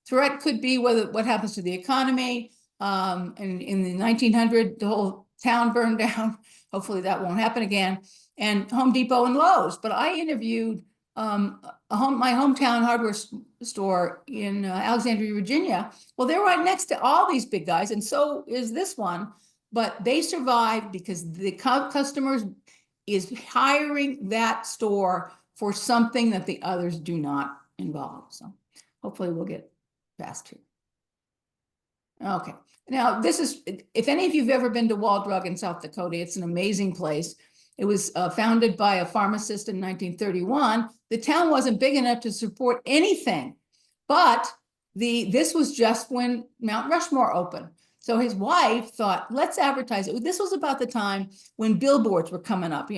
S2: Threat could be what happens to the economy. And in the 1900s, the whole town burned down. Hopefully that won't happen again. And Home Depot and Lowe's. But I interviewed my hometown hardware store in Alexandria, Virginia. Well, they're right next to all these big guys, and so is this one. But they survived because the customers is hiring that store for something that the others do not involve. So hopefully we'll get past here. Okay. Now, this is, if any of you've ever been to Wall Drug in South Dakota, it's an amazing place. It was founded by a pharmacist in 1931. The town wasn't big enough to support anything, but this was just when Mount Rushmore opened. So his wife thought, let's advertise it. This was about the time when billboards were coming up,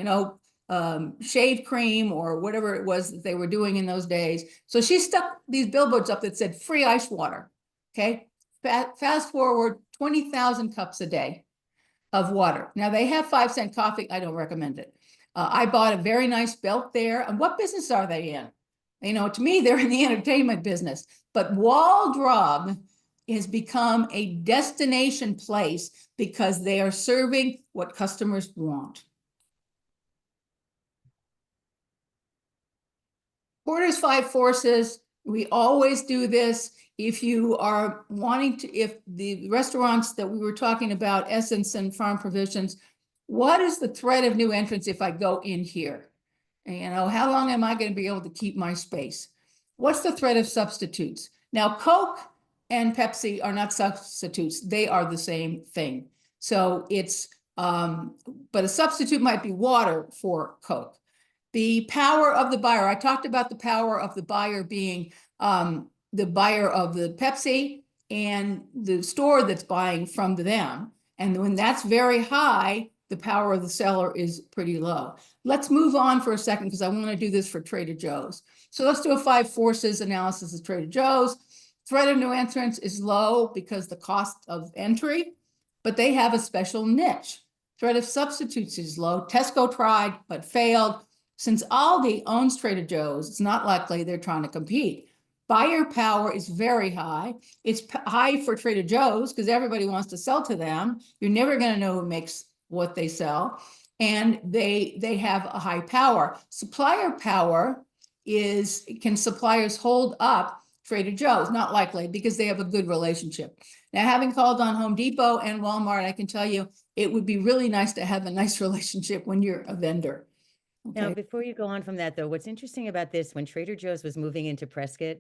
S2: shave cream or whatever it was that they were doing in those days. So she stuck these billboards up that said free ice water. Okay. Fast forward 20,000 cups a day of water. Now they have 5-cent coffee. I don't recommend it. I bought a very nice belt there. And what business are they in? To me, they're in the entertainment business. But Wall Drug has become a destination place because they are serving what customers want. Porter's 5 forces. We always do this. If you are wanting to, if the restaurants that we were talking about, Essence and Farm Provisions, what is the threat of new entrants if I go in here? How long am I going to be able to keep my space? What's the threat of substitutes? Now, Coke and Pepsi are not substitutes. They are the same thing. So it's, but a substitute might be water for Coke. The power of the buyer. I talked about the power of the buyer being the buyer of the Pepsi and the store that's buying from them. And when that's very high, the power of the seller is pretty low. Let's move on for a second because I want to do this for Trader Joe's. So let's do a 5 forces analysis of Trader Joe's. Threat of new entrants is low because the cost of entry, but they have a special niche. Threat of substitutes is low. Tesco tried but failed. Since Aldi owns Trader Joe's, it's not likely they're trying to compete. Buyer power is very high. It's high for Trader Joe's because everybody wants to sell to them. You're never going to know who makes what they sell. And they have a high power. Supplier power is, can suppliers hold up Trader Joe's? Not likely because they have a good relationship. Now, having called on Home Depot and Walmart, I can tell you it would be really nice to have a nice relationship when you're a vendor. Okay.
S3: Now, before you go on from that, though, what's interesting about this, when Trader Joe's was moving into Prescott,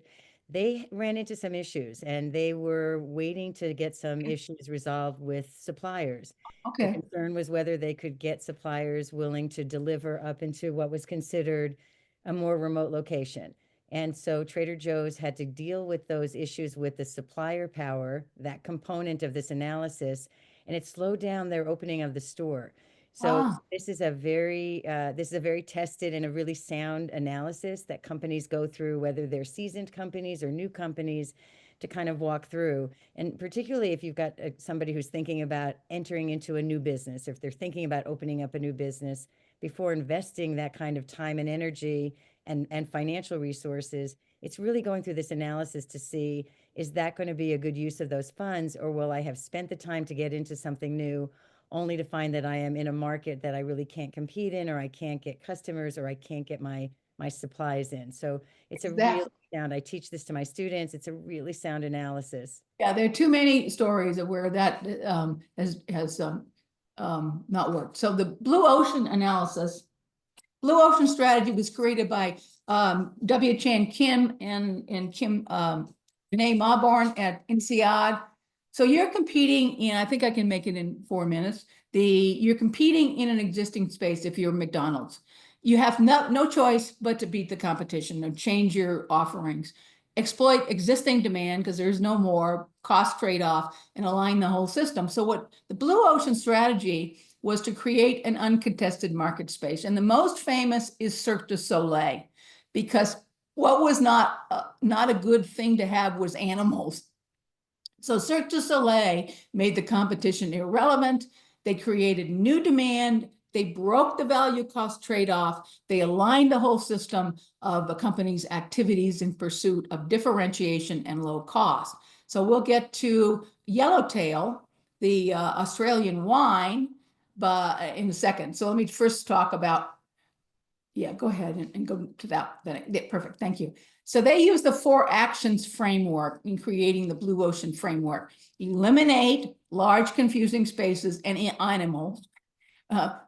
S3: they ran into some issues and they were waiting to get some issues resolved with suppliers.
S2: Okay.
S3: The concern was whether they could get suppliers willing to deliver up into what was considered a more remote location. And so Trader Joe's had to deal with those issues with the supplier power, that component of this analysis, and it slowed down their opening of the store. So this is a very tested and a really sound analysis that companies go through, whether they're seasoned companies or new companies, to kind of walk through. And particularly if you've got somebody who's thinking about entering into a new business, if they're thinking about opening up a new business, before investing that kind of time and energy and financial resources, it's really going through this analysis to see, is that going to be a good use of those funds, or will I have spent the time to get into something new only to find that I am in a market that I really can't compete in, or I can't get customers, or I can't get my supplies in. So it's a really sound, I teach this to my students, it's a really sound analysis.
S2: Yeah, there are too many stories of where that has not worked. So the blue ocean analysis, blue ocean strategy was created by W. Chan Kim and Kim Renee Mauborn at INSEAD. So you're competing in, I think I can make it in 4 minutes. You're competing in an existing space if you're McDonald's. You have no choice but to beat the competition and change your offerings, exploit existing demand because there's no more cost trade-off, and align the whole system. So what the blue ocean strategy was to create an uncontested market space. And the most famous is Cirque du Soleil, because what was not a good thing to have was animals. So Cirque du Soleil made the competition irrelevant. They created new demand. They broke the value cost trade-off. They aligned the whole system of a company's activities in pursuit of differentiation and low cost. So we'll get to Yellowtail, the Australian wine, but in a second. So let me first talk about, yeah, go ahead and go to that. Yeah, perfect, thank you. So they use the 4 actions framework in creating the Blue Ocean framework. Eliminate large confusing spaces and animals.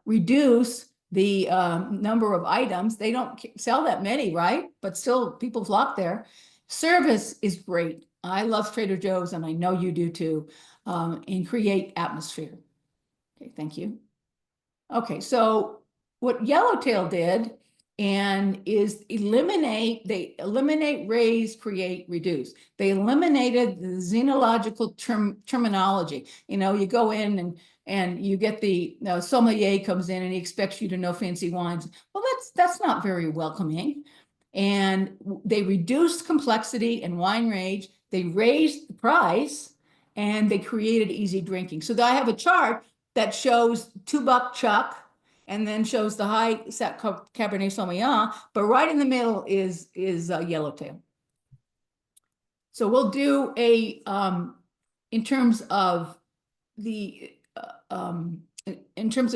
S2: Reduce the number of items. They don't sell that many, right? But still people flock there. Service is great. I love Trader Joe's and I know you do too. And create atmosphere. Okay, thank you. Okay, so what Yellowtail did is they eliminate, raise, create, reduce. They eliminated the xenological terminology. You know, you go in and you get the sommelier comes in and he expects you to know fancy wines. Well, that's not very welcoming. And they reduced complexity and wine rage. They raised the price and they created easy drinking. So I have a chart that shows $2 Chuck and then shows the high set Cabernet Sauvignon, but right in the middle is Yellowtail. So we'll do a in terms of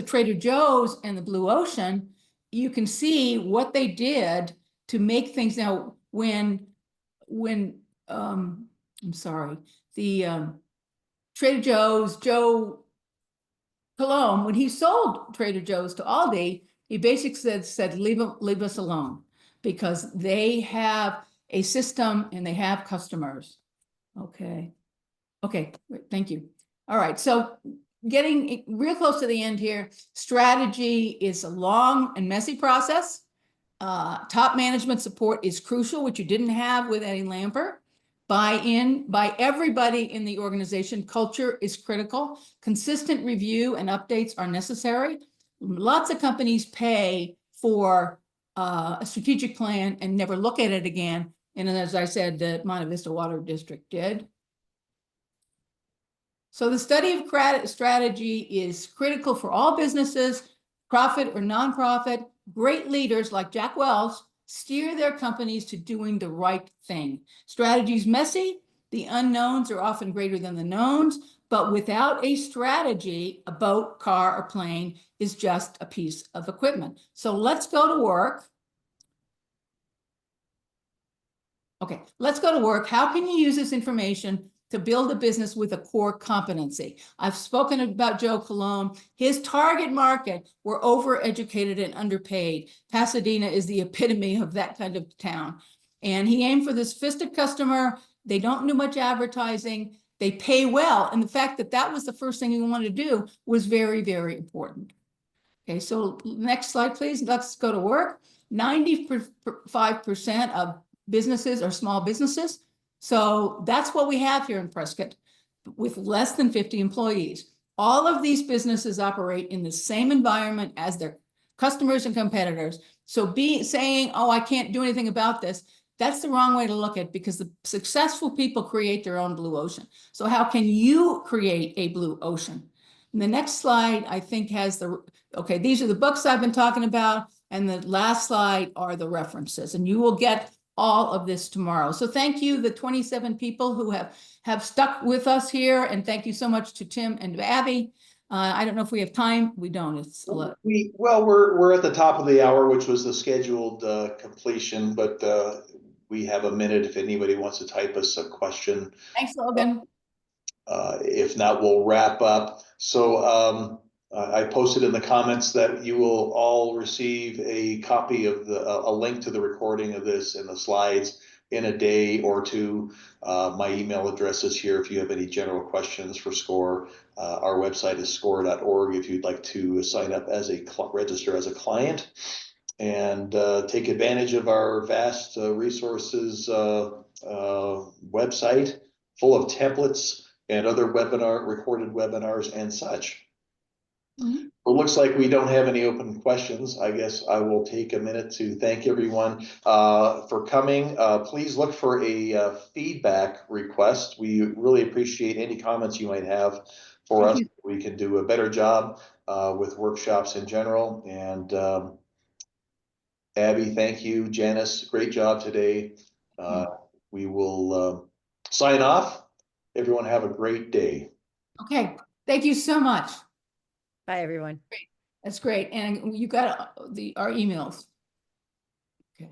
S2: Trader Joe's and the Blue Ocean, you can see what they did to make things. Now, when I'm sorry, the Trader Joe's, Joe Colomb, when he sold Trader Joe's to Aldi, he basically said leave us alone, because they have a system and they have customers. Okay, great, thank you. All right, so getting real close to the end here. Strategy is a long and messy process. Top management support is crucial, which you didn't have with Eddie Lamper. Buy-in by everybody in the organization. Culture is critical. Consistent review and updates are necessary. Lots of companies pay for a strategic plan and never look at it again. And as I said, the Monte Vista Water District did. So the study of strategy is critical for all businesses, profit or nonprofit. Great leaders like Jack Welch steer their companies to doing the right thing. Strategy is messy. The unknowns are often greater than the knowns, but without a strategy, a boat, car, or plane is just a piece of equipment. So let's go to work. Okay, let's go to work. How can you use this information to build a business with a core competency? I've spoken about Joe Colomb. His target market were overeducated and underpaid. Pasadena is the epitome of that kind of town. And he aimed for the sophisticated customer. They don't do much advertising. They pay well. And the fact that that was the first thing he wanted to do was very, very important. Okay, so next slide, please. Let's go to work. 95% of businesses are small businesses. So that's what we have here in Prescott with less than 50 employees. All of these businesses operate in the same environment as their customers and competitors. So saying, oh, I can't do anything about this, that's the wrong way to look at it, because the successful people create their own blue ocean. So how can you create a blue ocean? And the next slide, I think, has okay, these are the books I've been talking about. And the last slide are the references. And you will get all of this tomorrow. So thank you, the 27 people who have stuck with us here. And thank you so much to Tim and Abby. I don't know if we have time. We don't. It's a lot.
S1: We're at the top of the hour, which was the scheduled completion, but we have a minute if anybody wants to type us a question.
S2: Thanks, Logan.
S1: If not, we'll wrap up. So I posted in the comments that you will all receive a copy of a link to the recording of this and the slides in a day or two. My email address is here if you have any general questions for SCORE. Our website is score.org if you'd like to sign up as register as a client and take advantage of our vast resources website full of templates and other recorded webinars and such.
S2: Mhm.
S1: Well, looks like we don't have any open questions. I guess I will take a minute to thank everyone for coming. Please look for a feedback request. We really appreciate any comments you might have for
S2: Thank
S1: us.
S2: you.
S1: We can do a better job with workshops in general. And Abby, thank you. Janice, great job today. We will sign off. Everyone have a great day.
S2: Okay, thank you so much.
S3: Bye, everyone.
S2: That's great. And you got our emails. Okay.